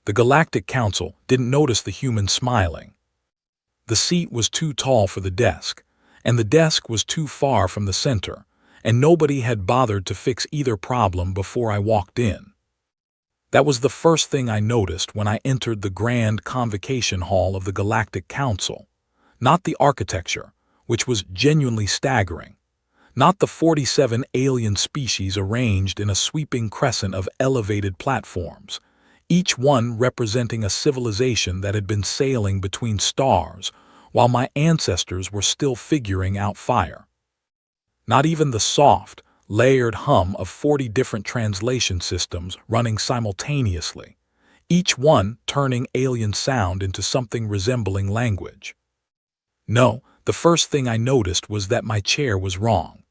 The Galactic Council didn't notice the human smiling. The seat was too tall for the desk, and the desk was too far from the center, and nobody had bothered to fix either problem before I walked in. That was the first thing I noticed when I entered the grand convocation hall of the Galactic Council. Not the architecture, which was genuinely staggering. Not the 47 alien species arranged in a sweeping crescent of elevated platforms, each one representing a civilization that had been sailing between stars while my ancestors were still figuring out fire. Not even the soft, layered hum of 40 different translation systems running simultaneously, each one turning alien sound into something resembling language. No, the first thing I noticed was that my chair was wrong.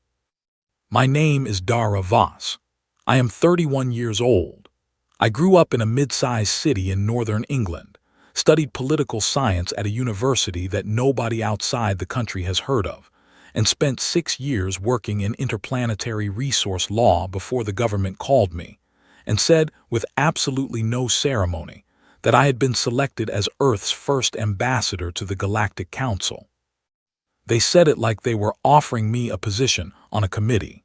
My name is Dara Voss. I am 31 years old. I grew up in a mid-sized city in northern England, studied political science at a university that nobody outside the country has heard of, and spent 6 years working in interplanetary resource law before the government called me and said, with absolutely no ceremony, that I had been selected as Earth's first ambassador to the Galactic Council. They said it like they were offering me a position on a committee.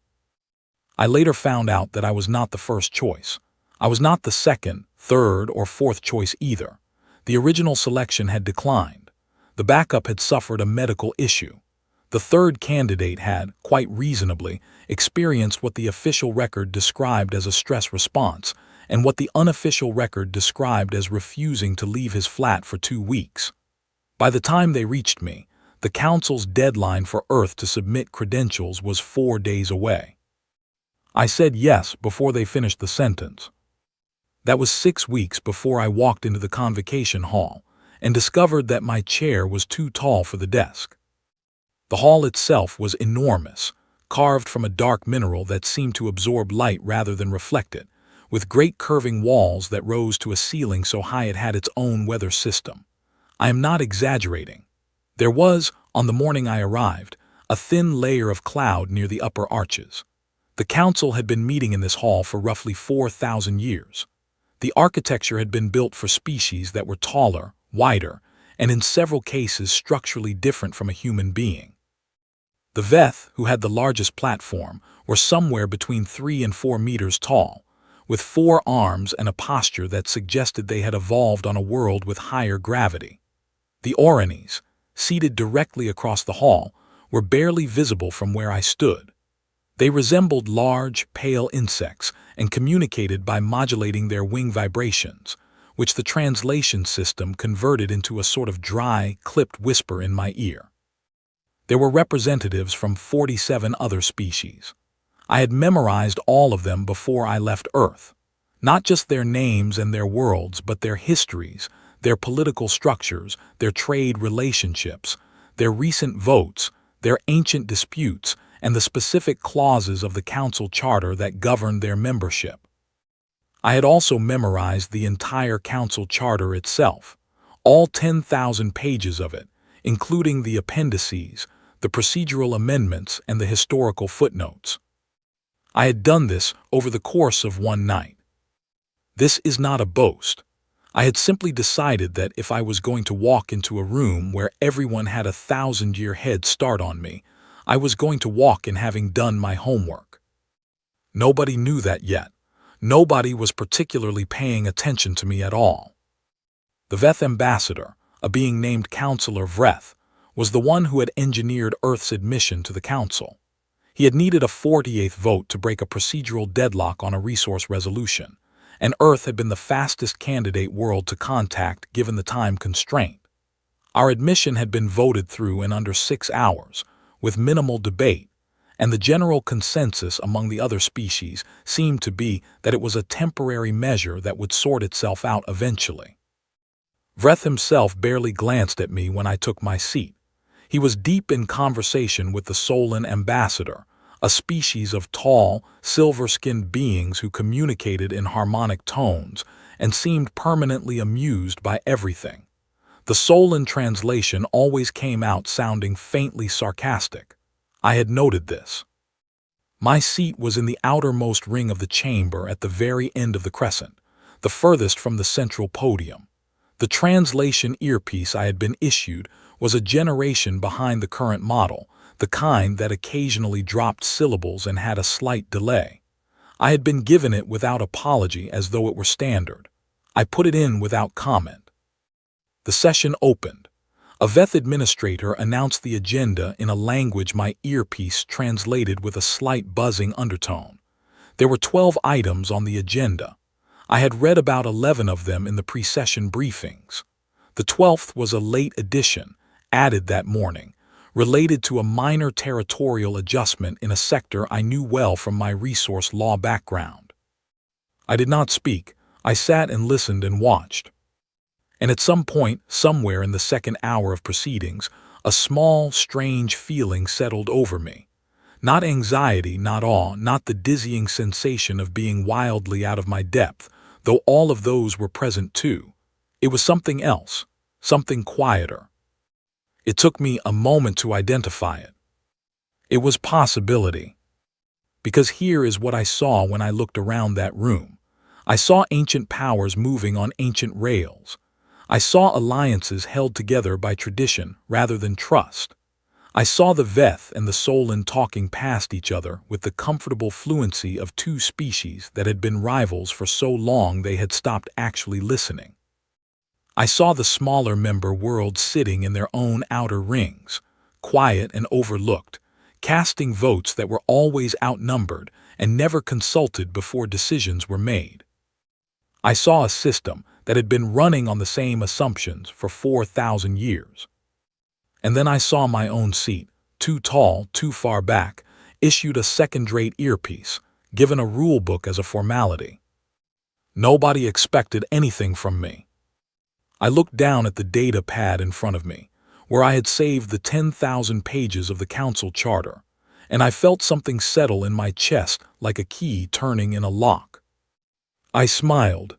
I later found out that I was not the first choice. I was not the second, third, or fourth choice either. The original selection had declined. The backup had suffered a medical issue. The third candidate had, quite reasonably, experienced what the official record described as a stress response and what the unofficial record described as refusing to leave his flat for 2 weeks. By the time they reached me, the Council's deadline for Earth to submit credentials was 4 days away. I said yes before they finished the sentence. That was 6 weeks before I walked into the convocation hall and discovered that my chair was too tall for the desk. The hall itself was enormous, carved from a dark mineral that seemed to absorb light rather than reflect it, with great curving walls that rose to a ceiling so high it had its own weather system. I am not exaggerating. There was, on the morning I arrived, a thin layer of cloud near the upper arches. The council had been meeting in this hall for roughly 4,000 years. The architecture had been built for species that were taller, wider, and in several cases structurally different from a human being. The Veth, who had the largest platform, were somewhere between 3 and 4 meters tall, with 4 arms and a posture that suggested they had evolved on a world with higher gravity. The Oranis, seated directly across the hall, were barely visible from where I stood. They resembled large, pale insects and communicated by modulating their wing vibrations, which the translation system converted into a sort of dry, clipped whisper in my ear. There were representatives from 47 other species. I had memorized all of them before I left Earth. Not just their names and their worlds, but their histories, their political structures, their trade relationships, their recent votes, their ancient disputes, and the specific clauses of the Council Charter that governed their membership. I had also memorized the entire Council Charter itself, all 10,000 pages of it, including the appendices, the procedural amendments, and the historical footnotes. I had done this over the course of one night. This is not a boast. I had simply decided that if I was going to walk into a room where everyone had a 1,000-year head start on me, I was going to walk in having done my homework. Nobody knew that yet. Nobody was particularly paying attention to me at all. The Veth ambassador, a being named Councillor Vreth, was the one who had engineered Earth's admission to the Council. He had needed a 48th vote to break a procedural deadlock on a resource resolution, and Earth had been the fastest candidate world to contact given the time constraint. Our admission had been voted through in under 6 hours, with minimal debate, and the general consensus among the other species seemed to be that it was a temporary measure that would sort itself out eventually. Vreth himself barely glanced at me when I took my seat. He was deep in conversation with the Solan ambassador, a species of tall, silver-skinned beings who communicated in harmonic tones and seemed permanently amused by everything. The Solan translation always came out sounding faintly sarcastic. I had noted this. My seat was in the outermost ring of the chamber at the very end of the crescent, the furthest from the central podium. The translation earpiece I had been issued was a generation behind the current model, the kind that occasionally dropped syllables and had a slight delay. I had been given it without apology as though it were standard. I put it in without comment. The session opened. A VETH administrator announced the agenda in a language my earpiece translated with a slight buzzing undertone. There were 12 items on the agenda. I had read about 11 of them in the pre-session briefings. The 12th was a late addition, added that morning, related to a minor territorial adjustment in a sector I knew well from my resource law background. I did not speak. I sat and listened and watched. And at some point, somewhere in the second hour of proceedings, a small, strange feeling settled over me. Not anxiety, not awe, not the dizzying sensation of being wildly out of my depth, though all of those were present too. It was something else, something quieter. It took me a moment to identify it. It was possibility. Because here is what I saw when I looked around that room. I saw ancient powers moving on ancient rails. I saw alliances held together by tradition rather than trust. I saw the Veth and the Solon talking past each other with the comfortable fluency of two species that had been rivals for so long they had stopped actually listening. I saw the smaller member worlds sitting in their own outer rings, quiet and overlooked, casting votes that were always outnumbered and never consulted before decisions were made. I saw a system that had been running on the same assumptions for 4,000 years. And then I saw my own seat, too tall, too far back, issued a second-rate earpiece, given a rule book as a formality. Nobody expected anything from me. I looked down at the data pad in front of me, where I had saved the 10,000 pages of the council charter, and I felt something settle in my chest like a key turning in a lock. I smiled.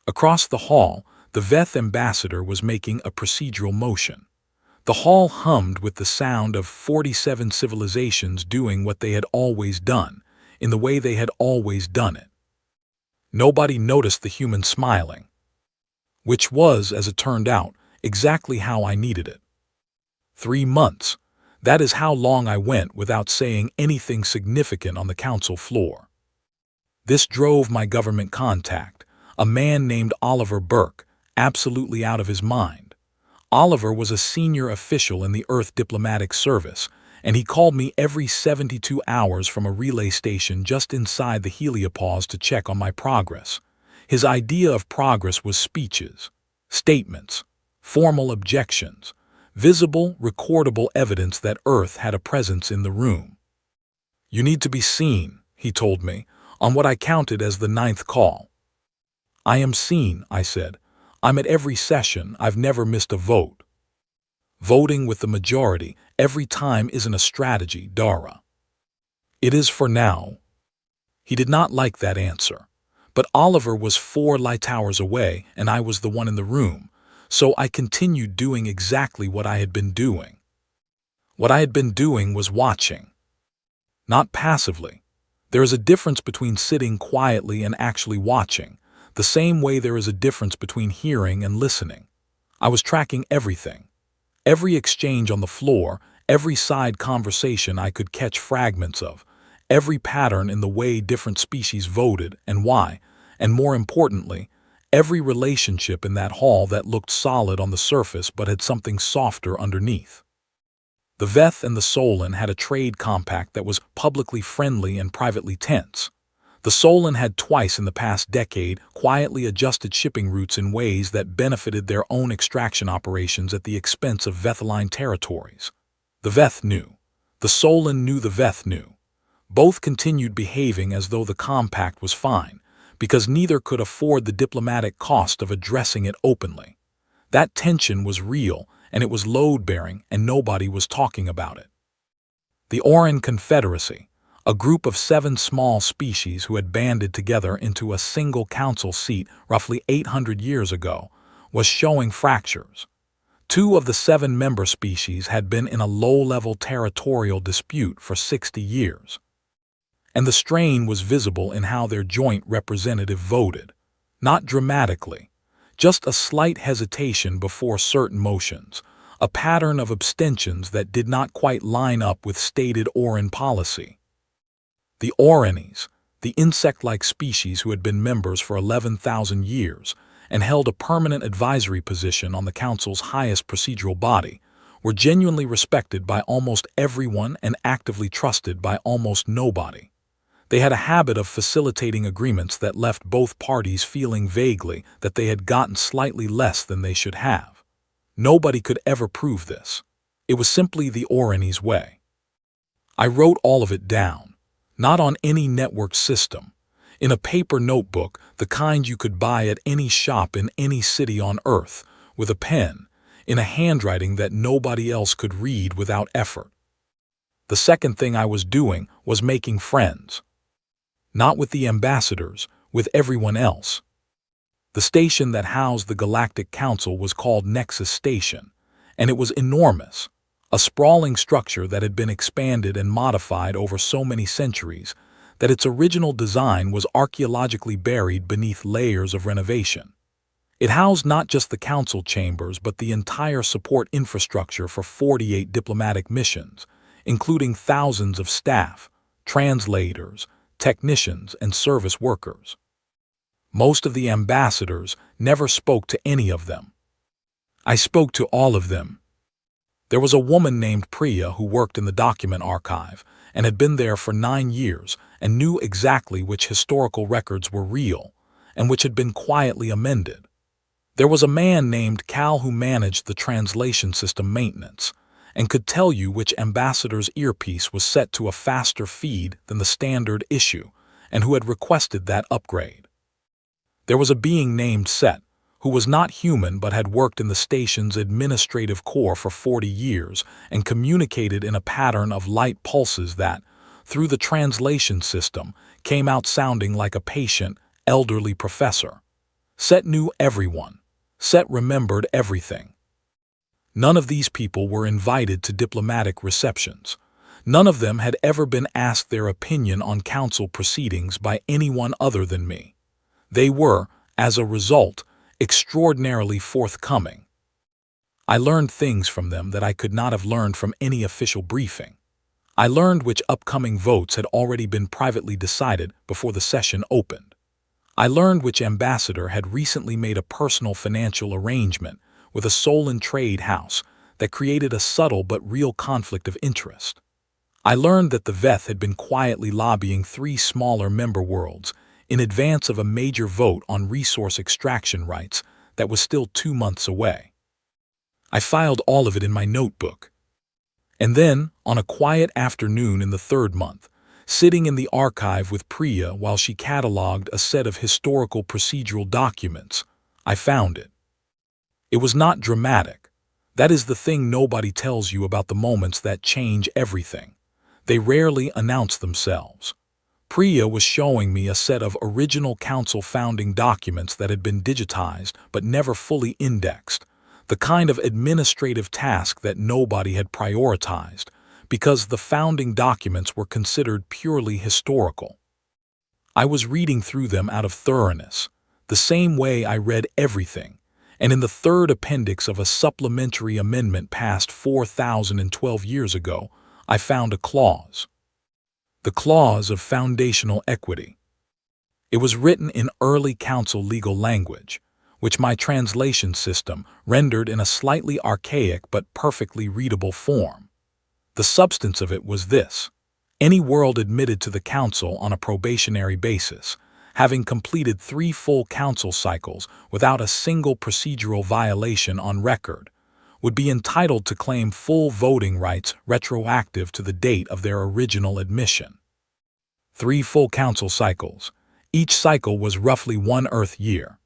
Across the hall, the Veth ambassador was making a procedural motion. The hall hummed with the sound of 47 civilizations doing what they had always done, in the way they had always done it. Nobody noticed the human smiling, which was, as it turned out, exactly how I needed it. 3 months. That is how long I went without saying anything significant on the council floor. This drove my government contact, a man named Oliver Burke, absolutely out of his mind. Oliver was a senior official in the Earth Diplomatic Service, and he called me every 72 hours from a relay station just inside the heliopause to check on my progress. His idea of progress was speeches, statements, formal objections, visible, recordable evidence that Earth had a presence in the room. "You need to be seen," he told me, on what I counted as the 9th call. "I am seen," I said. "I'm at every session. I've never missed a vote." Voting with the majority every time isn't a strategy, Dara. It is for now. He did not like that answer. But Oliver was 4 light towers away, and I was the one in the room, so I continued doing exactly what I had been doing. What I had been doing was watching. Not passively. There is a difference between sitting quietly and actually watching, the same way there is a difference between hearing and listening. I was tracking everything. Every exchange on the floor, every side conversation I could catch fragments of, every pattern in the way different species voted and why, and more importantly, every relationship in that hall that looked solid on the surface but had something softer underneath. The Veth and the Solon had a trade compact that was publicly friendly and privately tense. The Solon had twice in the past decade quietly adjusted shipping routes in ways that benefited their own extraction operations at the expense of Vethaline territories. The Veth knew. The Solon knew the Veth knew. Both continued behaving as though the compact was fine, because neither could afford the diplomatic cost of addressing it openly. That tension was real, and it was load-bearing, and nobody was talking about it. The Oran Confederacy, a group of 7 small species who had banded together into a single council seat roughly 800 years ago, was showing fractures. 2 of the 7 member species had been in a low-level territorial dispute for 60 years. And the strain was visible in how their joint representative voted. Not dramatically, just a slight hesitation before certain motions, a pattern of abstentions that did not quite line up with stated Oran policy. The Oranis, the insect-like species who had been members for 11,000 years and held a permanent advisory position on the Council's highest procedural body, were genuinely respected by almost everyone and actively trusted by almost nobody. They had a habit of facilitating agreements that left both parties feeling vaguely that they had gotten slightly less than they should have. Nobody could ever prove this. It was simply the Oranis' way. I wrote all of it down, not on any network system, in a paper notebook, the kind you could buy at any shop in any city on Earth, with a pen, in a handwriting that nobody else could read without effort. The second thing I was doing was making friends. Not with the ambassadors, with everyone else. The station that housed the Galactic Council was called Nexus Station, and it was enormous, a sprawling structure that had been expanded and modified over so many centuries that its original design was archaeologically buried beneath layers of renovation. It housed not just the council chambers but the entire support infrastructure for 48 diplomatic missions, including thousands of staff, translators, technicians, and service workers. Most of the ambassadors never spoke to any of them. I spoke to all of them. There was a woman named Priya who worked in the document archive and had been there for 9 years and knew exactly which historical records were real and which had been quietly amended. There was a man named Cal who managed the translation system maintenance and could tell you which ambassador's earpiece was set to a faster feed than the standard issue and who had requested that upgrade. There was a being named Set, who was not human but had worked in the station's administrative core for 40 years and communicated in a pattern of light pulses that, through the translation system, came out sounding like a patient, elderly professor. Set knew everyone. Set remembered everything. None of these people were invited to diplomatic receptions. None of them had ever been asked their opinion on council proceedings by anyone other than me. They were, as a result, extraordinarily forthcoming. I learned things from them that I could not have learned from any official briefing. I learned which upcoming votes had already been privately decided before the session opened. I learned which ambassador had recently made a personal financial arrangement with a soul-in-trade house that created a subtle but real conflict of interest. I learned that the Veth had been quietly lobbying 3 smaller member worlds in advance of a major vote on resource extraction rights that was still 2 months away. I filed all of it in my notebook. And then, on a quiet afternoon in the 3rd month, sitting in the archive with Priya while she cataloged a set of historical procedural documents, I found it. It was not dramatic. That is the thing nobody tells you about the moments that change everything. They rarely announce themselves. Priya was showing me a set of original council founding documents that had been digitized but never fully indexed, the kind of administrative task that nobody had prioritized, because the founding documents were considered purely historical. I was reading through them out of thoroughness, the same way I read everything, and in the 3rd appendix of a supplementary amendment passed 4,012 years ago, I found a clause. The clause of foundational equity. It was written in early council legal language, which my translation system rendered in a slightly archaic but perfectly readable form. The substance of it was this: any world admitted to the council on a probationary basis, having completed 3 full council cycles without a single procedural violation on record, would be entitled to claim full voting rights retroactive to the date of their original admission. 3 full council cycles. Each cycle was roughly 1 Earth year.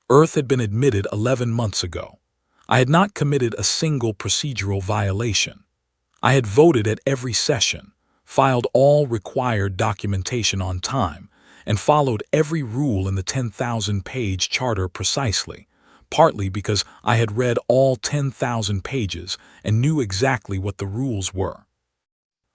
Earth had been admitted 11 months ago. I had not committed a single procedural violation. I had voted at every session, filed all required documentation on time, and followed every rule in the 10,000-page charter precisely, partly because I had read all 10,000 pages and knew exactly what the rules were.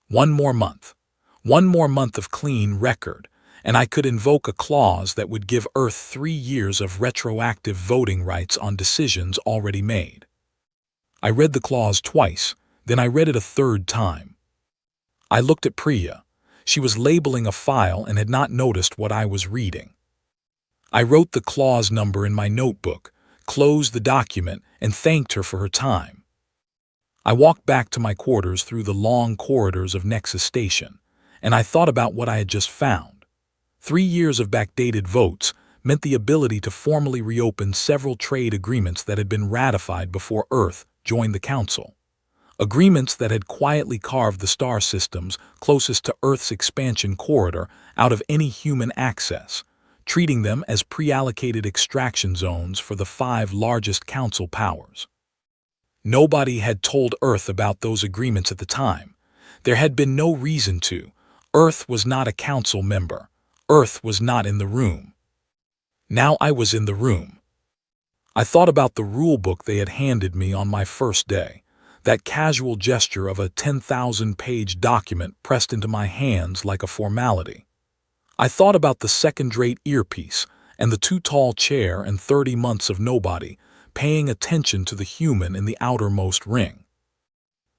1 more month. 1 more month of clean record, and I could invoke a clause that would give Earth 3 years of retroactive voting rights on decisions already made. I read the clause twice, then I read it a third time. I looked at Priya. She was labeling a file and had not noticed what I was reading. I wrote the clause number in my notebook, closed the document, and thanked her for her time. I walked back to my quarters through the long corridors of Nexus Station, and I thought about what I had just found. 3 years of backdated votes meant the ability to formally reopen several trade agreements that had been ratified before Earth joined the Council. Agreements that had quietly carved the star systems closest to Earth's expansion corridor out of any human access, treating them as pre-allocated extraction zones for the 5 largest Council powers. Nobody had told Earth about those agreements at the time. There had been no reason to. Earth was not a Council member. Earth was not in the room. Now I was in the room. I thought about the rulebook they had handed me on my first day. That casual gesture of a 10,000-page document pressed into my hands like a formality. I thought about the second-rate earpiece and the too-tall chair and 30 months of nobody paying attention to the human in the outermost ring.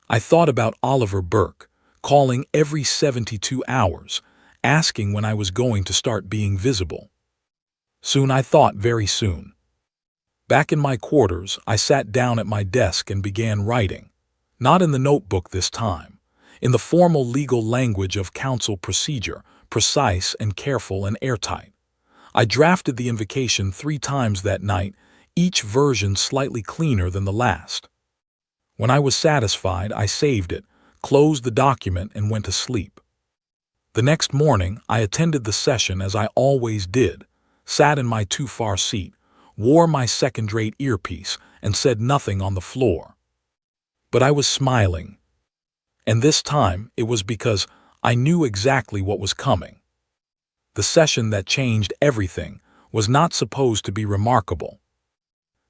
I thought about Oliver Burke, calling every 72 hours, asking when I was going to start being visible. Soon, I thought, very soon. Back in my quarters, I sat down at my desk and began writing. Not in the notebook this time, in the formal legal language of Council procedure, precise and careful and airtight. I drafted the invocation 3 times that night, each version slightly cleaner than the last. When I was satisfied, I saved it, closed the document, and went to sleep. The next morning, I attended the session as I always did, sat in my too-far seat, wore my second-rate earpiece, and said nothing on the floor. But I was smiling. And this time, it was because I knew exactly what was coming. The session that changed everything was not supposed to be remarkable.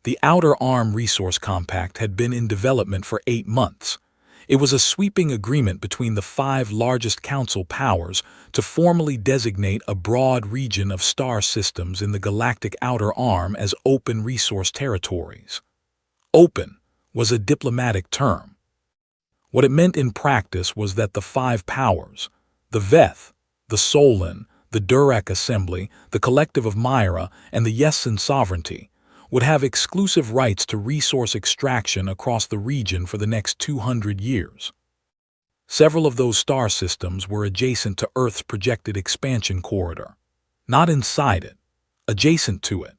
The Outer Arm Resource Compact had been in development for 8 months. It was a sweeping agreement between the 5 largest Council powers to formally designate a broad region of star systems in the galactic Outer Arm as open resource territories. Open was a diplomatic term. What it meant in practice was that the 5 powers, the Veth, the Solon, the Durac Assembly, the Collective of Myra, and the Yessan Sovereignty, would have exclusive rights to resource extraction across the region for the next 200 years. Several of those star systems were adjacent to Earth's projected expansion corridor, not inside it, adjacent to it,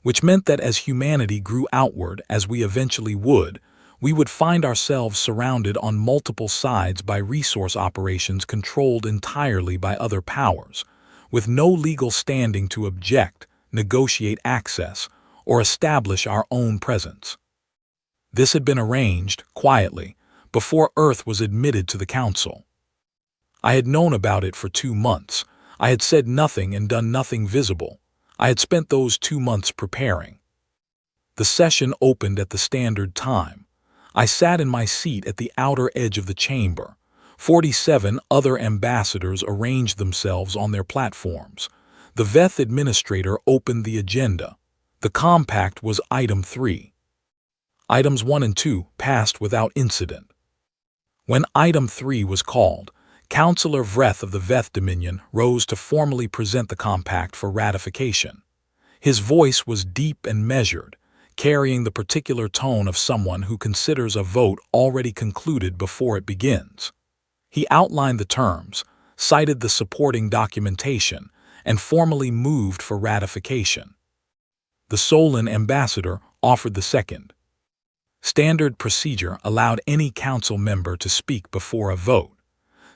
which meant that as humanity grew outward, as we eventually would, we would find ourselves surrounded on multiple sides by resource operations controlled entirely by other powers, with no legal standing to object, negotiate access, or establish our own presence. This had been arranged, quietly, before Earth was admitted to the Council. I had known about it for 2 months. I had said nothing and done nothing visible. I had spent those 2 months preparing. The session opened at the standard time. I sat in my seat at the outer edge of the chamber. 47 other ambassadors arranged themselves on their platforms. The Veth administrator opened the agenda. The compact was item 3. Items 1 and 2 passed without incident. When item 3 was called, Councillor Vreth of the Veth Dominion rose to formally present the compact for ratification. His voice was deep and measured, carrying the particular tone of someone who considers a vote already concluded before it begins. He outlined the terms, cited the supporting documentation, and formally moved for ratification. The Solon ambassador offered the second. Standard procedure allowed any council member to speak before a vote.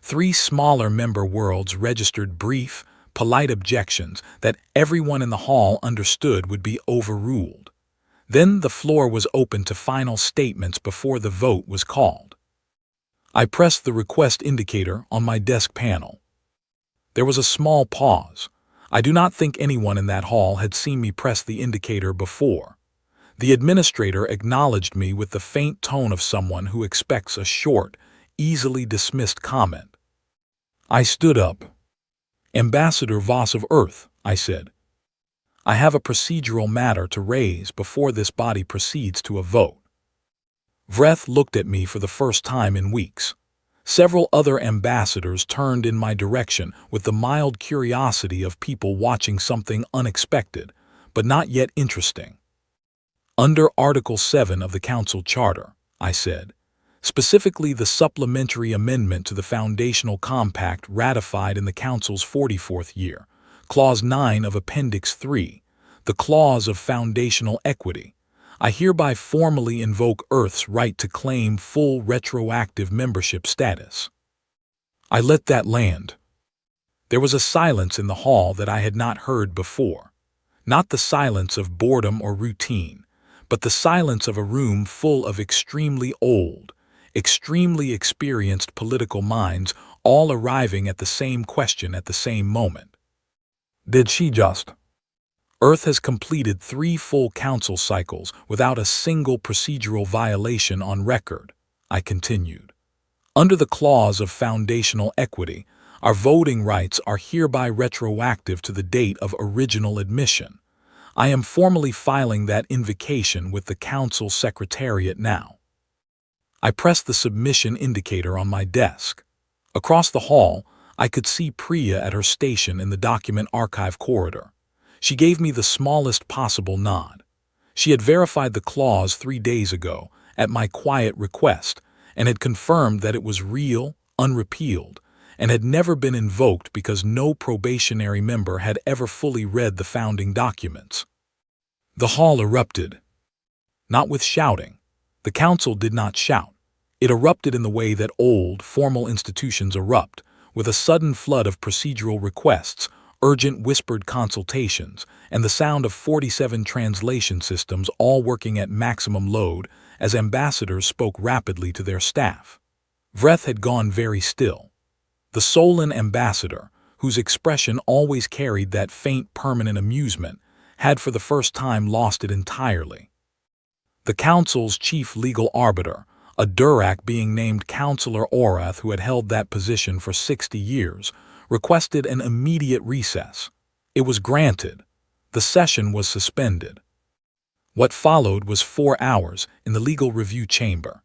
3 smaller member worlds registered brief, polite objections that everyone in the hall understood would be overruled. Then the floor was open to final statements before the vote was called. I pressed the request indicator on my desk panel. There was a small pause. I do not think anyone in that hall had seen me press the indicator before. The administrator acknowledged me with the faint tone of someone who expects a short, easily dismissed comment. I stood up. Ambassador Voss of Earth, I said. I have a procedural matter to raise before this body proceeds to a vote. Vreth looked at me for the first time in weeks. Several other ambassadors turned in my direction with the mild curiosity of people watching something unexpected, but not yet interesting. Under Article 7 of the Council Charter, I said, specifically the supplementary amendment to the Foundational Compact ratified in the Council's 44th year, Clause 9 of Appendix 3, the clause of foundational equity, I hereby formally invoke Earth's right to claim full retroactive membership status. I let that land. There was a silence in the hall that I had not heard before. Not the silence of boredom or routine, but the silence of a room full of extremely old, extremely experienced political minds all arriving at the same question at the same moment. Did she just? Earth has completed 3 full council cycles without a single procedural violation on record, I continued. Under the clause of foundational equity, our voting rights are hereby retroactive to the date of original admission. I am formally filing that invocation with the Council Secretariat now. I pressed the submission indicator on my desk. Across the hall, I could see Priya at her station in the document archive corridor. She gave me the smallest possible nod. She had verified the clause 3 days ago, at my quiet request, and had confirmed that it was real, unrepealed, and had never been invoked because no probationary member had ever fully read the founding documents. The hall erupted. Not with shouting. The council did not shout. It erupted in the way that old, formal institutions erupt, with a sudden flood of procedural requests, urgent whispered consultations, and the sound of 47 translation systems all working at maximum load as ambassadors spoke rapidly to their staff. Vreth had gone very still. The Solon ambassador, whose expression always carried that faint permanent amusement, had for the first time lost it entirely. The council's chief legal arbiter, a Durack being named Councillor Orath who had held that position for 60 years, requested an immediate recess. It was granted. The session was suspended. What followed was 4 hours in the legal review chamber.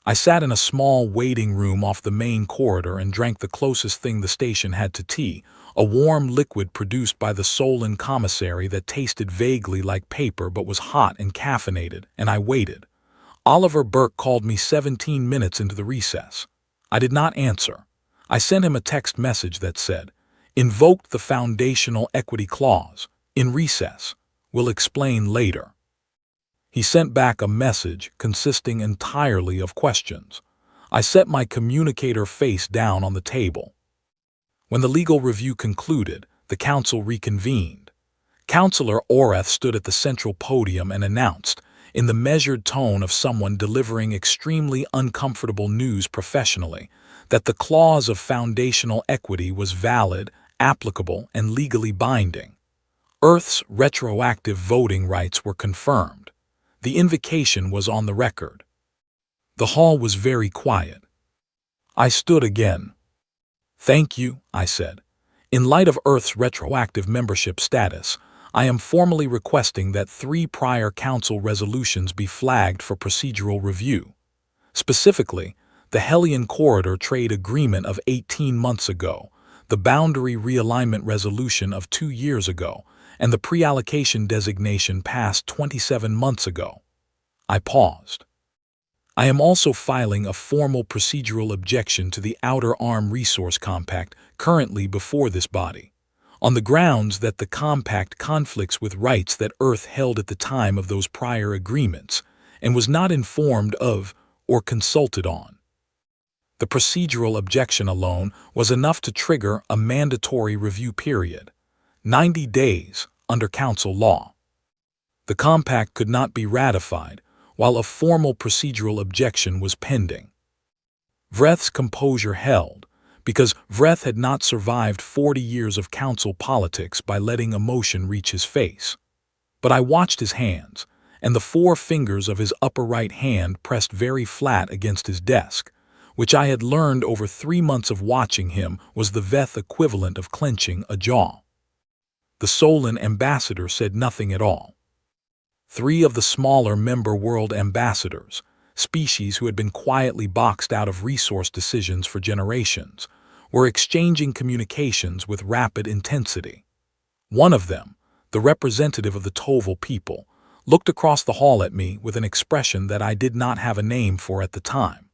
I sat in a small waiting room off the main corridor and drank the closest thing the station had to tea, a warm liquid produced by the Solon commissary that tasted vaguely like paper but was hot and caffeinated, and I waited. Oliver Burke called me 17 minutes into the recess. I did not answer. I sent him a text message that said, "Invoked the foundational equity clause. In recess. Will explain later." He sent back a message consisting entirely of questions. I set my communicator face down on the table. When the legal review concluded, the council reconvened. Councillor Orath stood at the central podium and announced, in the measured tone of someone delivering extremely uncomfortable news professionally, that the clause of foundational equity was valid, applicable, and legally binding. Earth's retroactive voting rights were confirmed. The invocation was on the record. The hall was very quiet. I stood again. "Thank you," I said. "In light of Earth's retroactive membership status, I am formally requesting that 3 prior council resolutions be flagged for procedural review. Specifically, the Hellion Corridor Trade Agreement of 18 months ago, the Boundary Realignment Resolution of 2 years ago, and the pre-allocation designation passed 27 months ago." I paused. I am also filing a formal procedural objection to the Outer Arm Resource Compact currently before this body, on the grounds that the compact conflicts with rights that Earth held at the time of those prior agreements and was not informed of or consulted on. The procedural objection alone was enough to trigger a mandatory review period, 90 days under council law. The compact could not be ratified while a formal procedural objection was pending. Vreth's composure held, because Vreth had not survived 40 years of council politics by letting emotion reach his face. But I watched his hands, and the 4 fingers of his upper right hand pressed very flat against his desk, which I had learned over 3 months of watching him was the Veth equivalent of clenching a jaw. The Solon ambassador said nothing at all. 3 of the smaller member world ambassadors, species who had been quietly boxed out of resource decisions for generations, were exchanging communications with rapid intensity. One of them, the representative of the Toval people, looked across the hall at me with an expression that I did not have a name for at the time.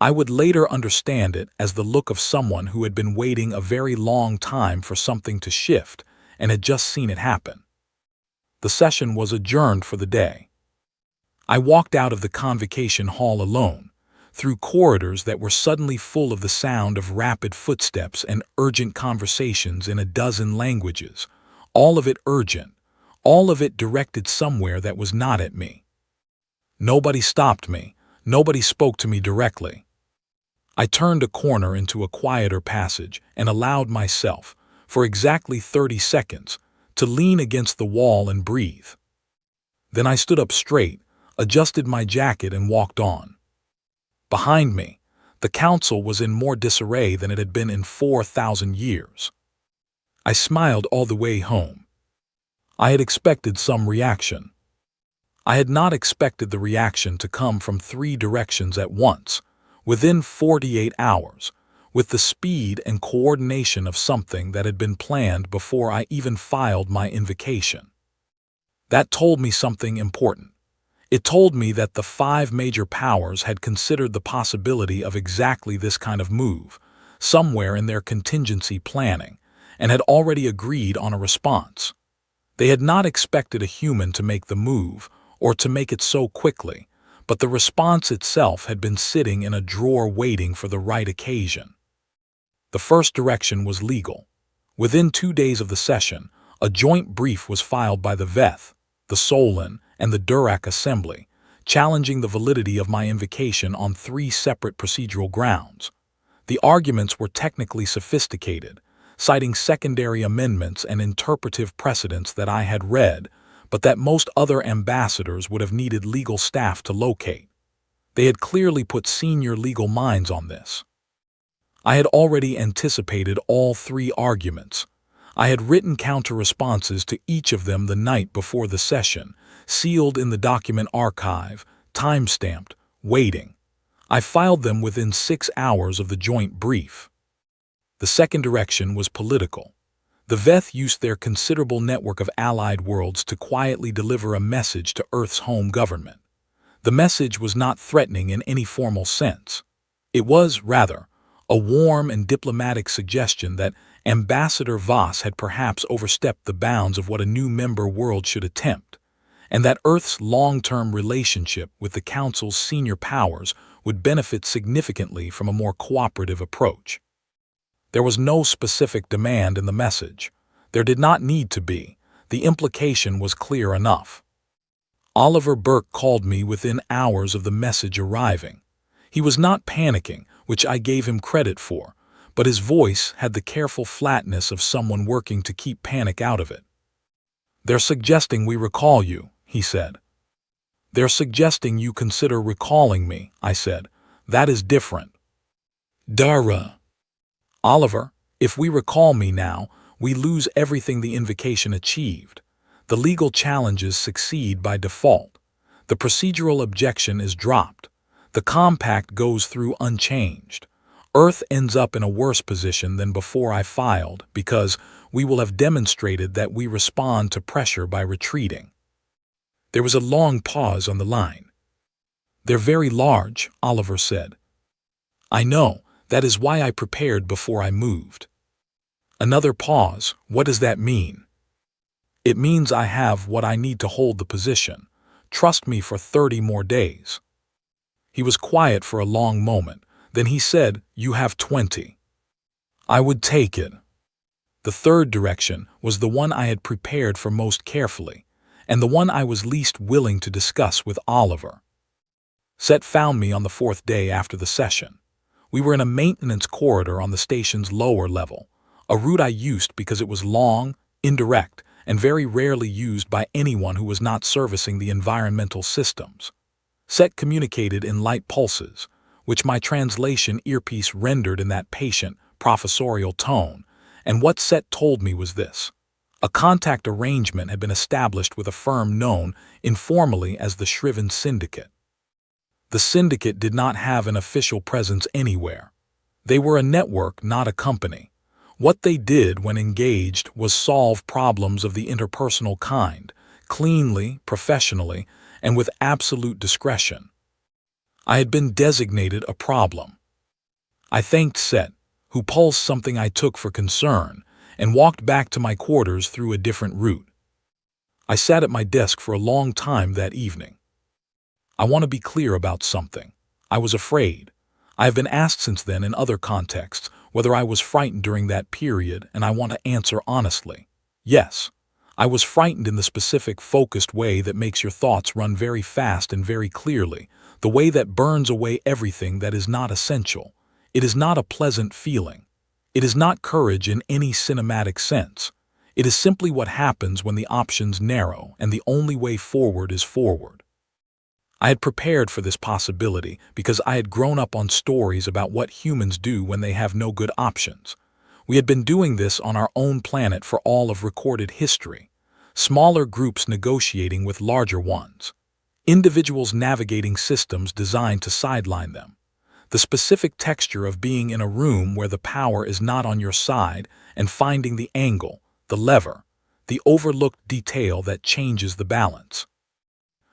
I would later understand it as the look of someone who had been waiting a very long time for something to shift and had just seen it happen. The session was adjourned for the day. I walked out of the convocation hall alone, through corridors that were suddenly full of the sound of rapid footsteps and urgent conversations in a dozen languages, all of it urgent, all of it directed somewhere that was not at me. Nobody stopped me, nobody spoke to me directly. I turned a corner into a quieter passage and allowed myself, for exactly 30 seconds, to lean against the wall and breathe. Then I stood up straight, adjusted my jacket and walked on. Behind me, the council was in more disarray than it had been in 4,000 years. I smiled all the way home. I had expected some reaction. I had not expected the reaction to come from 3 directions at once, within 48 hours, with the speed and coordination of something that had been planned before I even filed my invocation. That told me something important. It told me that the 5 major powers had considered the possibility of exactly this kind of move, somewhere in their contingency planning, and had already agreed on a response. They had not expected a human to make the move, or to make it so quickly, but the response itself had been sitting in a drawer waiting for the right occasion. The first direction was legal. Within 2 days of the session, a joint brief was filed by the Veth, the Solon, and the Durack Assembly, challenging the validity of my invocation on 3 separate procedural grounds. The arguments were technically sophisticated, citing secondary amendments and interpretive precedents that I had read, but that most other ambassadors would have needed legal staff to locate. They had clearly put senior legal minds on this. I had already anticipated all 3 arguments. I had written counter-responses to each of them the night before the session, sealed in the document archive, time-stamped, waiting. I filed them within 6 hours of the joint brief. The second direction was political. The Veth used their considerable network of allied worlds to quietly deliver a message to Earth's home government. The message was not threatening in any formal sense. It was, rather, a warm and diplomatic suggestion that Ambassador Voss had perhaps overstepped the bounds of what a new member world should attempt, and that Earth's long-term relationship with the Council's senior powers would benefit significantly from a more cooperative approach. There was no specific demand in the message. There did not need to be. The implication was clear enough. Oliver Burke called me within hours of the message arriving. He was not panicking, which I gave him credit for, but his voice had the careful flatness of someone working to keep panic out of it. "They're suggesting we recall you," he said. "They're suggesting you consider recalling me," I said. "That is different." Dara. "Oliver, if we recall me now, we lose everything the invocation achieved. The legal challenges succeed by default. The procedural objection is dropped. The compact goes through unchanged. Earth ends up in a worse position than before I filed because we will have demonstrated that we respond to pressure by retreating." There was a long pause on the line. "They're very large," Oliver said. "I know. That is why I prepared before I moved." Another pause. "What does that mean?" "It means I have what I need to hold the position. Trust me for 30 more days." He was quiet for a long moment. Then he said, "You have 20. I would take it." The third direction was the one I had prepared for most carefully, and the one I was least willing to discuss with Oliver. Set found me on the 4th day after the session. We were in a maintenance corridor on the station's lower level, a route I used because it was long, indirect, and very rarely used by anyone who was not servicing the environmental systems. Set communicated in light pulses, which my translation earpiece rendered in that patient, professorial tone, and what Set told me was this. A contact arrangement had been established with a firm known informally as the Shriven Syndicate. The syndicate did not have an official presence anywhere. They were a network, not a company. What they did when engaged was solve problems of the interpersonal kind, cleanly, professionally, and with absolute discretion. I had been designated a problem. I thanked Set, who pulsed something I took for concern, and walked back to my quarters through a different route. I sat at my desk for a long time that evening. I want to be clear about something. I was afraid. I have been asked since then in other contexts whether I was frightened during that period, and I want to answer honestly. Yes, I was frightened in the specific, focused way that makes your thoughts run very fast and very clearly, the way that burns away everything that is not essential. It is not a pleasant feeling. It is not courage in any cinematic sense. It is simply what happens when the options narrow and the only way forward is forward. I had prepared for this possibility because I had grown up on stories about what humans do when they have no good options. We had been doing this on our own planet for all of recorded history. Smaller groups negotiating with larger ones. Individuals navigating systems designed to sideline them. The specific texture of being in a room where the power is not on your side and finding the angle, the lever, the overlooked detail that changes the balance.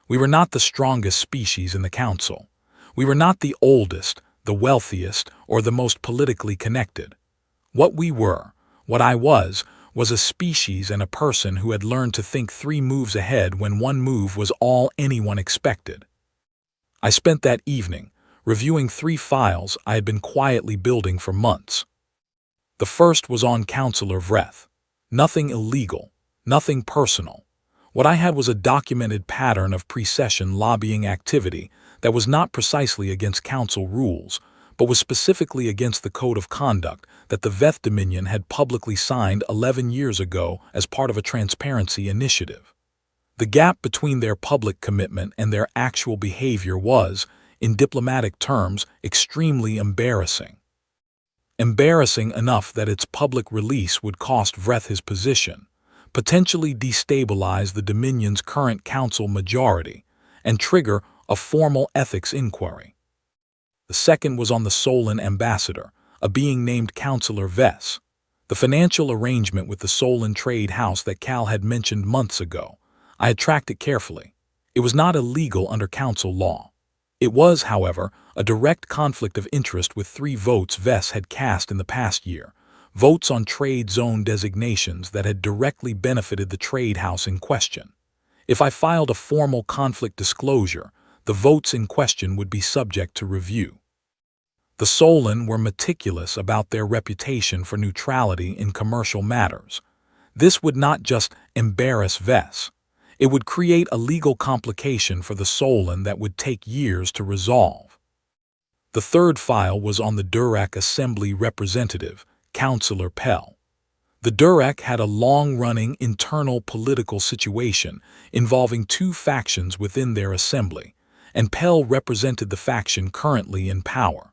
We were not the strongest species in the council. We were not the oldest, the wealthiest, or the most politically connected. What we were, what I was a species and a person who had learned to think 3 moves ahead when 1 move was all anyone expected. I spent that evening reviewing 3 files I had been quietly building for months. The first was on Counselor Vreth. Nothing illegal, nothing personal. What I had was a documented pattern of pre-session lobbying activity that was not precisely against council rules, but was specifically against the code of conduct that the Veth Dominion had publicly signed 11 years ago as part of a transparency initiative. The gap between their public commitment and their actual behavior was, in diplomatic terms, extremely embarrassing. Embarrassing enough that its public release would cost Vreth his position, potentially destabilize the Dominion's current council majority, and trigger a formal ethics inquiry. The second was on the Solon ambassador, a being named Counselor Vess. The financial arrangement with the Solon trade house that Cal had mentioned months ago. I had tracked it carefully. It was not illegal under council law. It was, however, a direct conflict of interest with 3 votes Vess had cast in the past year, votes on trade zone designations that had directly benefited the trade house in question. If I filed a formal conflict disclosure, the votes in question would be subject to review. The Solon were meticulous about their reputation for neutrality in commercial matters. This would not just embarrass Vess. It would create a legal complication for the Solon that would take years to resolve. The third file was on the Durack Assembly representative, Counselor Pell. The Durack had a long-running internal political situation involving 2 factions within their assembly, and Pell represented the faction currently in power.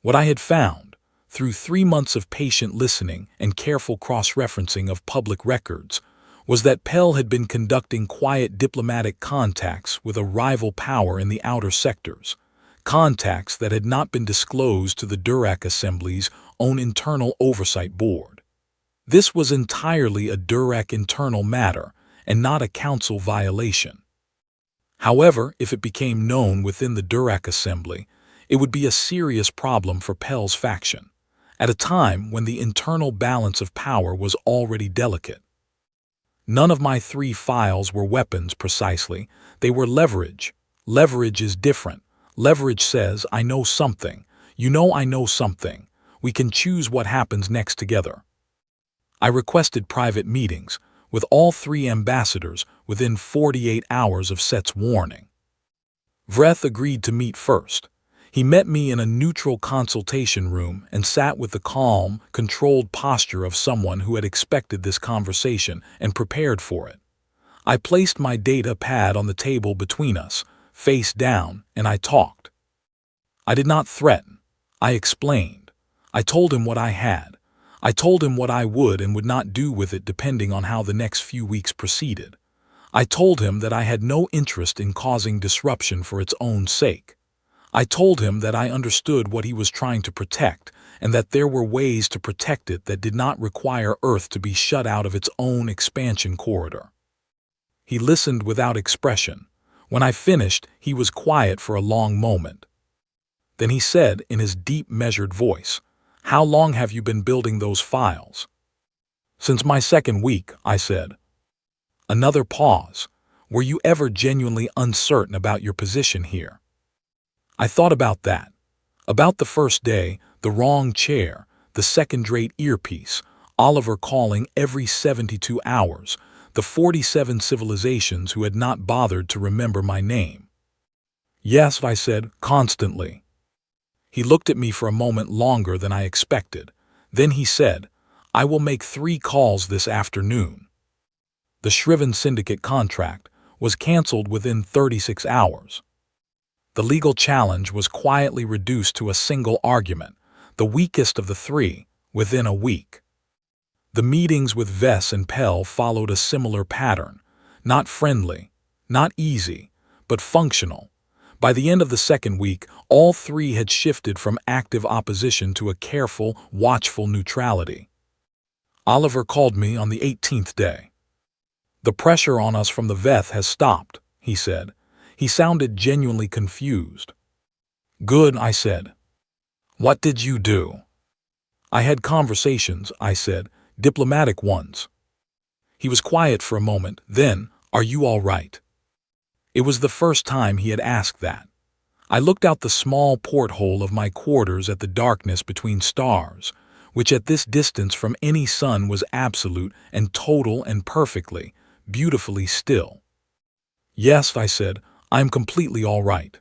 What I had found, through 3 months of patient listening and careful cross-referencing of public records, was that Pell had been conducting quiet diplomatic contacts with a rival power in the outer sectors, contacts that had not been disclosed to the Durack Assembly's own internal oversight board. This was entirely a Durack internal matter and not a council violation. However, if it became known within the Durack Assembly, it would be a serious problem for Pell's faction, at a time when the internal balance of power was already delicate. None of my 3 files were weapons precisely, they were leverage. Leverage is different. Leverage says, I know something, you know I know something, we can choose what happens next together. I requested private meetings with all 3 ambassadors within 48 hours of Set's warning. Vreth agreed to meet first. He met me in a neutral consultation room and sat with the calm, controlled posture of someone who had expected this conversation and prepared for it. I placed my data pad on the table between us, face down, and I talked. I did not threaten. I explained. I told him what I had. I told him what I would and would not do with it depending on how the next few weeks proceeded. I told him that I had no interest in causing disruption for its own sake. I told him that I understood what he was trying to protect and that there were ways to protect it that did not require Earth to be shut out of its own expansion corridor. He listened without expression. When I finished, he was quiet for a long moment. Then he said in his deep, measured voice, "How long have you been building those files?" "Since my second week," I said. Another pause. "Were you ever genuinely uncertain about your position here?" I thought about that. About the first day, the wrong chair, the second-rate earpiece, Oliver calling every 72 hours, the 47 civilizations who had not bothered to remember my name. "Yes," I said, "constantly." He looked at me for a moment longer than I expected. Then he said, "I will make 3 calls this afternoon." The Shriven Syndicate contract was canceled within 36 hours. The legal challenge was quietly reduced to a single argument, the weakest of the 3, within a week. The meetings with Vess and Pell followed a similar pattern, not friendly, not easy, but functional. By the end of the second week, all 3 had shifted from active opposition to a careful, watchful neutrality. Oliver called me on the 18th day. "The pressure on us from the Veth has stopped," he said. He sounded genuinely confused. "Good," I said. "What did you do?" "I had conversations," I said, "diplomatic ones." He was quiet for a moment, then, "Are you all right?" It was the first time he had asked that. I looked out the small porthole of my quarters at the darkness between stars, which at this distance from any sun was absolute and total and perfectly, beautifully still. "Yes," I said, "I am completely all right."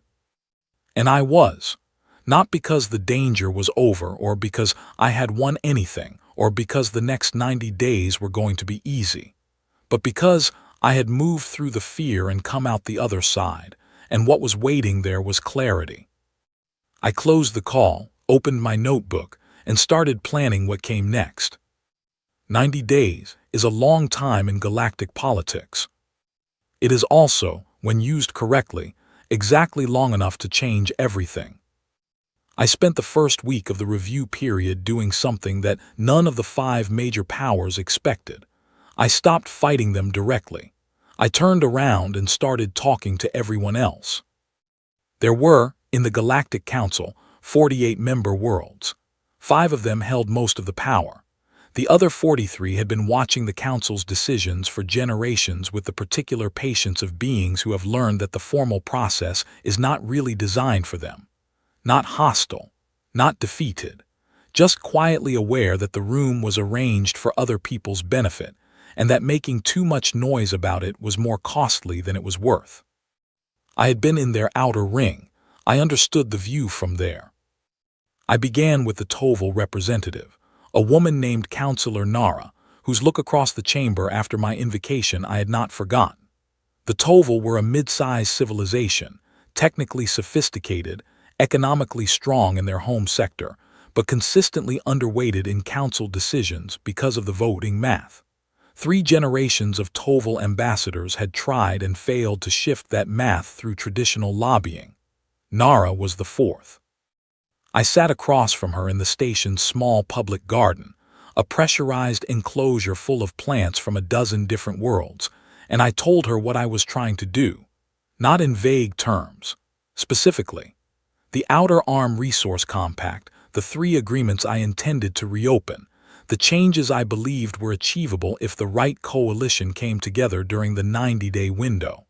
And I was. Not because the danger was over or because I had won anything or because the next 90 days were going to be easy, but because I had moved through the fear and come out the other side, and what was waiting there was clarity. I closed the call, opened my notebook, and started planning what came next. 90 days is a long time in galactic politics. It is also, when used correctly, exactly long enough to change everything. I spent the first week of the review period doing something that none of the 5 major powers expected. I stopped fighting them directly. I turned around and started talking to everyone else. There were, in the Galactic Council, 48 member worlds. 5 of them held most of the power. The other 43 had been watching the Council's decisions for generations with the particular patience of beings who have learned that the formal process is not really designed for them. Not hostile, not defeated, just quietly aware that the room was arranged for other people's benefit, and that making too much noise about it was more costly than it was worth. I had been in their outer ring. I understood the view from there. I began with the Toval representative, a woman named Counselor Nara, whose look across the chamber after my invocation I had not forgotten. The Toval were a mid-sized civilization, technically sophisticated, economically strong in their home sector, but consistently underweighted in council decisions because of the voting math. 3 generations of Toval ambassadors had tried and failed to shift that math through traditional lobbying. Nara was the 4th. I sat across from her in the station's small public garden, a pressurized enclosure full of plants from a dozen different worlds, and I told her what I was trying to do, not in vague terms, specifically. The Outer Arm Resource Compact, the 3 agreements I intended to reopen, the changes I believed were achievable if the right coalition came together during the 90-day window.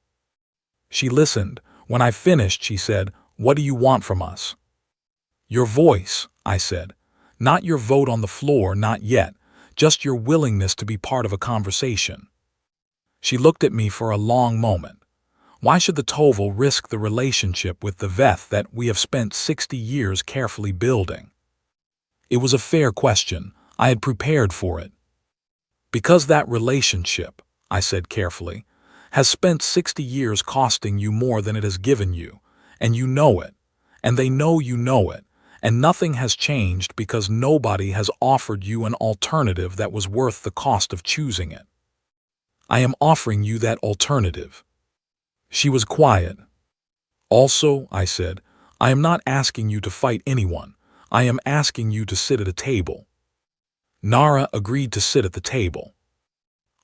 She listened. When I finished, she said, "What do you want from us?" "Your voice," I said. "Not your vote on the floor, not yet, just your willingness to be part of a conversation." She looked at me for a long moment. Why should the Toval risk the relationship with the Veth that we have spent 60 years carefully building? It was a fair question. I had prepared for it. "Because that relationship," I said carefully, "has spent 60 years costing you more than it has given you, and you know it. and they know you know it, and nothing has changed because nobody has offered you an alternative that was worth the cost of choosing it. I am offering you that alternative." She was quiet. "Also," I said, "I am not asking you to fight anyone. I am asking you to sit at a table." Nara agreed to sit at the table.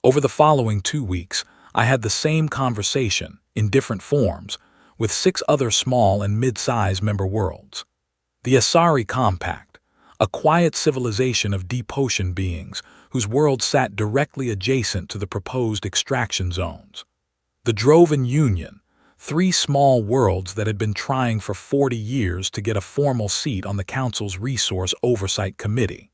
Over the following 2 weeks, I had the same conversation, in different forms, with 6 other small and mid-size member worlds. The Asari Compact, a quiet civilization of deep ocean beings whose world sat directly adjacent to the proposed extraction zones. The Drovan Union, 3 small worlds that had been trying for 40 years to get a formal seat on the Council's Resource Oversight Committee.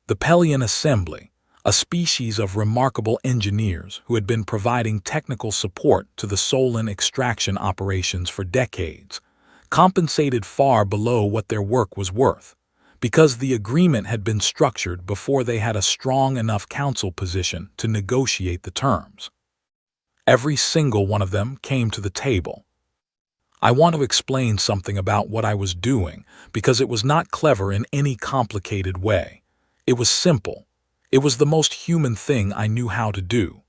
The Pelian Assembly, a species of remarkable engineers who had been providing technical support to the Solan extraction operations for decades, compensated far below what their work was worth, because the agreement had been structured before they had a strong enough council position to negotiate the terms. Every single one of them came to the table. I want to explain something about what I was doing because it was not clever in any complicated way. It was simple. It was the most human thing I knew how to do.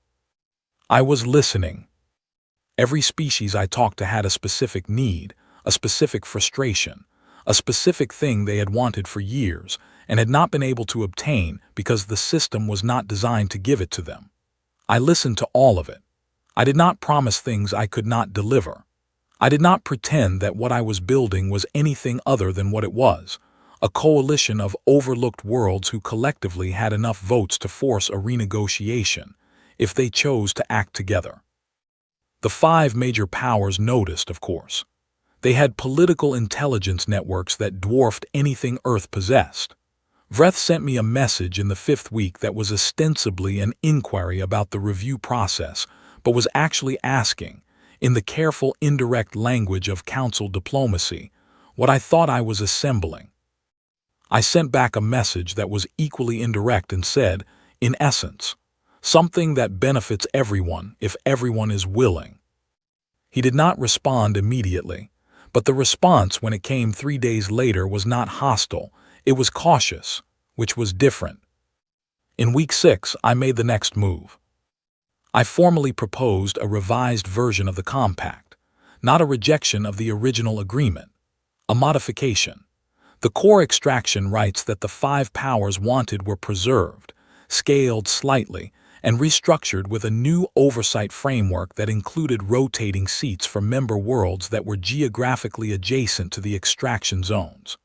I was listening. Every species I talked to had a specific need, a specific frustration, a specific thing they had wanted for years and had not been able to obtain because the system was not designed to give it to them. I listened to all of it. I did not promise things I could not deliver. I did not pretend that what I was building was anything other than what it was, a coalition of overlooked worlds who collectively had enough votes to force a renegotiation, if they chose to act together. The 5 major powers noticed, of course. They had political intelligence networks that dwarfed anything Earth possessed. Vreth sent me a message in the 5th week that was ostensibly an inquiry about the review process, but was actually asking, in the careful indirect language of council diplomacy, what I thought I was assembling. I sent back a message that was equally indirect and said, in essence, something that benefits everyone if everyone is willing. He did not respond immediately, but the response when it came 3 days later was not hostile, it was cautious, which was different. In week 6, I made the next move. I formally proposed a revised version of the compact, not a rejection of the original agreement, a modification. The core extraction rights that the 5 powers wanted were preserved, scaled slightly, and restructured with a new oversight framework that included rotating seats for member worlds that were geographically adjacent to the extraction zones.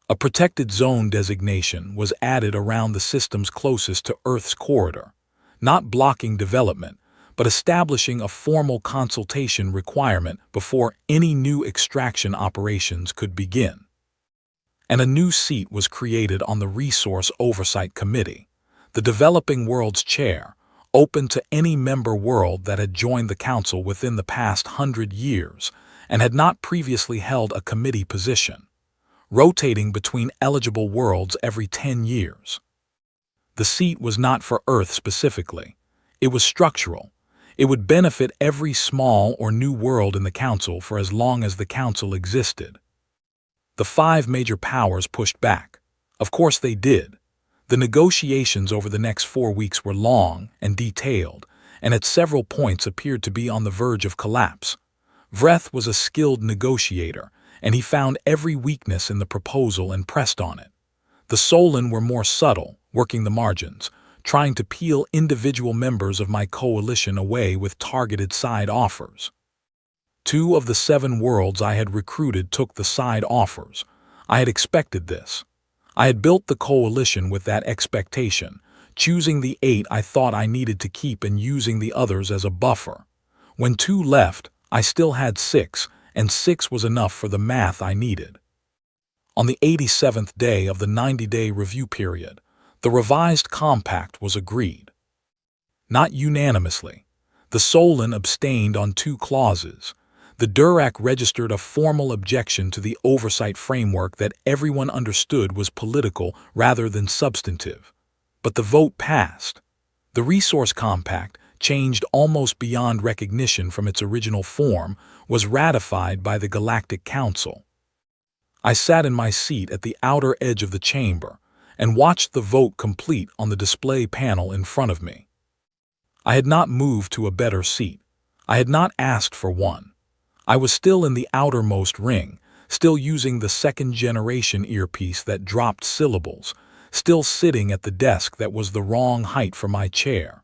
A protected zone designation was added around the systems closest to Earth's corridor, not blocking development, but establishing a formal consultation requirement before any new extraction operations could begin. And a new seat was created on the Resource Oversight Committee, the developing world's chair, open to any member world that had joined the Council within the past 100 years and had not previously held a committee position, rotating between eligible worlds every 10 years. The seat was not for Earth specifically. It was structural. It would benefit every small or new world in the Council for as long as the Council existed. The 5 major powers pushed back. Of course they did. The negotiations over the next 4 weeks were long and detailed, and at several points appeared to be on the verge of collapse. Vreth was a skilled negotiator, and he found every weakness in the proposal and pressed on it. The Solan were more subtle, working the margins, trying to peel individual members of my coalition away with targeted side offers. 2 of the 7 worlds I had recruited took the side offers. I had expected this. I had built the coalition with that expectation, choosing the 8 I thought I needed to keep and using the others as a buffer. When 2 left, I still had 6, and 6 was enough for the math I needed. On the 87th day of the 90-day review period, the revised compact was agreed. Not unanimously. The Solan abstained on 2 clauses. The Durac registered a formal objection to the oversight framework that everyone understood was political rather than substantive. But the vote passed. The Resource Compact, changed almost beyond recognition from its original form, was ratified by the Galactic Council. I sat in my seat at the outer edge of the chamber and watched the vote complete on the display panel in front of me. I had not moved to a better seat. I had not asked for one. I was still in the outermost ring, still using the second-generation earpiece that dropped syllables, still sitting at the desk that was the wrong height for my chair.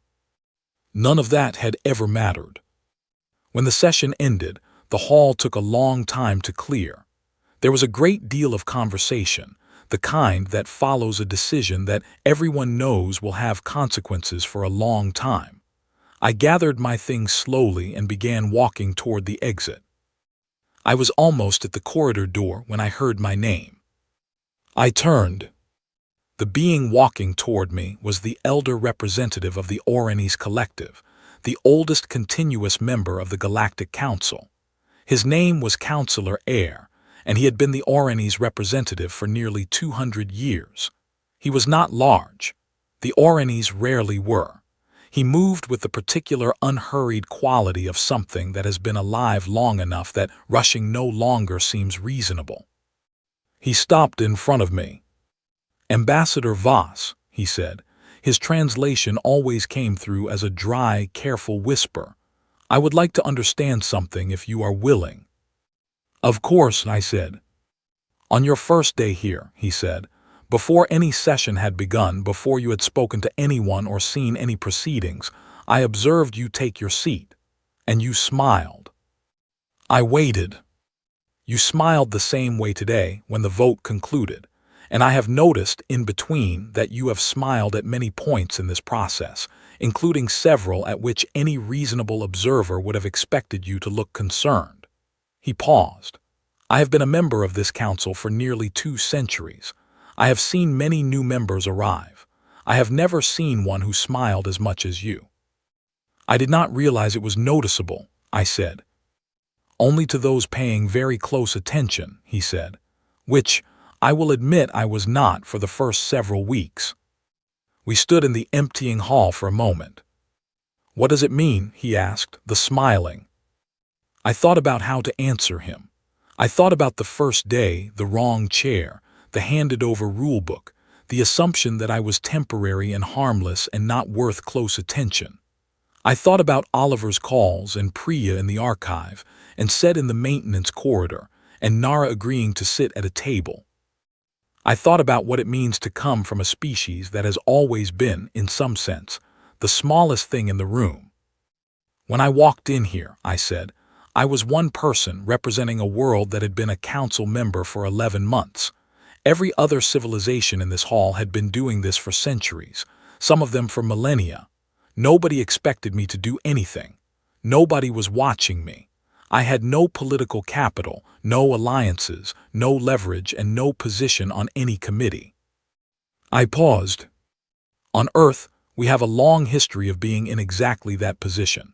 None of that had ever mattered. When the session ended, the hall took a long time to clear. There was a great deal of conversation, the kind that follows a decision that everyone knows will have consequences for a long time. I gathered my things slowly and began walking toward the exit. I was almost at the corridor door when I heard my name. I turned. The being walking toward me was the elder representative of the Orionese Collective, the oldest continuous member of the Galactic Council. His name was Counselor Air, and he had been the Orionese representative for nearly 200 years. He was not large. The Orionese rarely were. He moved with the particular unhurried quality of something that has been alive long enough that rushing no longer seems reasonable. He stopped in front of me. "Ambassador Voss," he said. His translation always came through as a dry, careful whisper. "I would like to understand something if you are willing." "Of course," I said. "On your first day here," he said, "before any session had begun, before you had spoken to anyone or seen any proceedings, I observed you take your seat, and you smiled." I waited. "You smiled the same way today when the vote concluded, and I have noticed in between that you have smiled at many points in this process, including several at which any reasonable observer would have expected you to look concerned." He paused. "I have been a member of this council for nearly 2 centuries. I have seen many new members arrive. I have never seen one who smiled as much as you." "I did not realize it was noticeable," I said. "Only to those paying very close attention," he said, "which, I will admit, I was not for the first several weeks." We stood in the emptying hall for a moment. "What does it mean?" he asked, the smiling. I thought about how to answer him. I thought about the first day, the wrong chair, the handed-over rulebook, the assumption that I was temporary and harmless and not worth close attention. I thought about Oliver's calls and Priya in the archive, and Seth in the maintenance corridor, and Nara agreeing to sit at a table. I thought about what it means to come from a species that has always been, in some sense, the smallest thing in the room. "When I walked in here," I said, "I was one person representing a world that had been a council member for 11 months. Every other civilization in this hall had been doing this for centuries, some of them for millennia. Nobody expected me to do anything. Nobody was watching me. I had no political capital, no alliances, no leverage, and no position on any committee." I paused. "On Earth, we have a long history of being in exactly that position.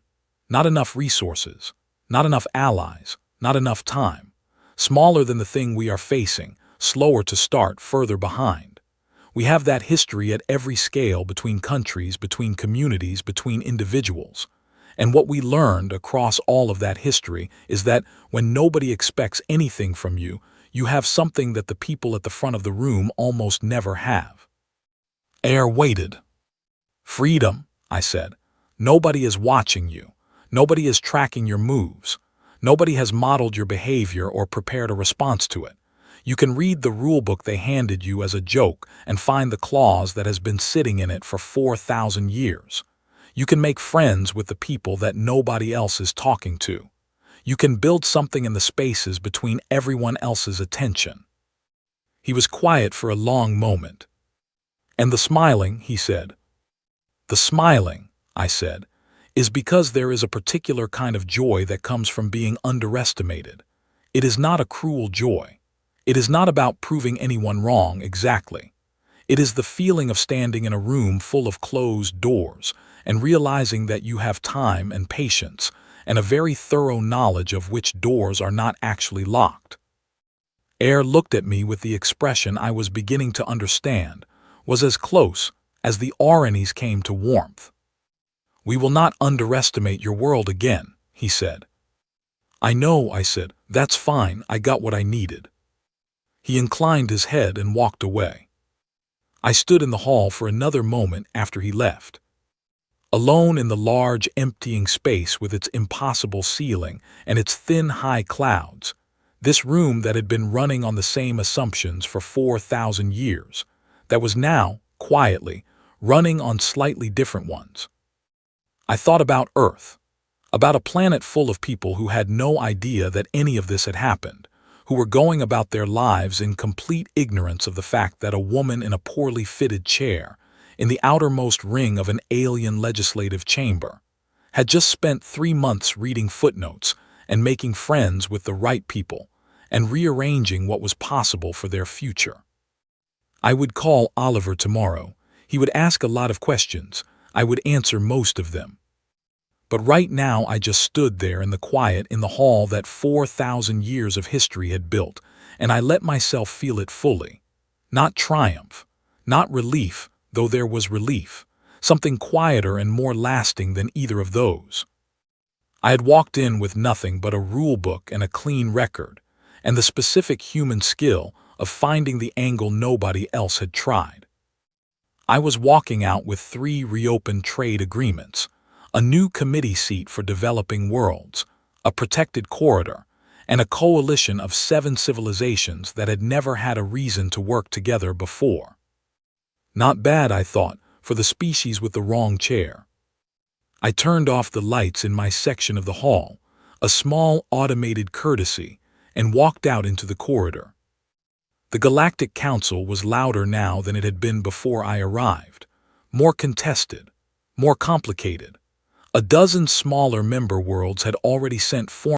Not enough resources, not enough allies, not enough time. Smaller than the thing we are facing, slower to start, further behind. We have that history at every scale, between countries, between communities, between individuals. And what we learned across all of that history is that when nobody expects anything from you, you have something that the people at the front of the room almost never have." Air waited. "Freedom," I said. "Nobody is watching you. Nobody is tracking your moves. Nobody has modeled your behavior or prepared a response to it. You can read the rulebook they handed you as a joke and find the clause that has been sitting in it for 4,000 years. You can make friends with the people that nobody else is talking to. You can build something in the spaces between everyone else's attention." He was quiet for a long moment. "And the smiling," he said. "The smiling," I said, "is because there is a particular kind of joy that comes from being underestimated. It is not a cruel joy. It is not about proving anyone wrong exactly. It is the feeling of standing in a room full of closed doors and realizing that you have time and patience and a very thorough knowledge of which doors are not actually locked." Air looked at me with the expression I was beginning to understand, was as close as the Orionese came to warmth. "We will not underestimate your world again," he said. "I know," I said. "That's fine, I got what I needed." He inclined his head and walked away. I stood in the hall for another moment after he left. Alone in the large, emptying space with its impossible ceiling and its thin, high clouds, this room that had been running on the same assumptions for 4,000 years, that was now, quietly, running on slightly different ones. I thought about Earth, about a planet full of people who had no idea that any of this had happened, who were going about their lives in complete ignorance of the fact that a woman in a poorly fitted chair, in the outermost ring of an alien legislative chamber, had just spent 3 months reading footnotes and making friends with the right people and rearranging what was possible for their future. I would call Oliver tomorrow. He would ask a lot of questions. I would answer most of them. But right now I just stood there in the quiet in the hall that 4,000 years of history had built, and I let myself feel it fully. Not triumph, not relief, though there was relief, something quieter and more lasting than either of those. I had walked in with nothing but a rule book and a clean record, and the specific human skill of finding the angle nobody else had tried. I was walking out with 3 reopened trade agreements, a new committee seat for developing worlds, a protected corridor, and a coalition of 7 civilizations that had never had a reason to work together before. Not bad, I thought, for the species with the wrong chair. I turned off the lights in my section of the hall, a small automated courtesy, and walked out into the corridor. The Galactic Council was louder now than it had been before I arrived, more contested, more complicated. A dozen smaller member worlds had already sent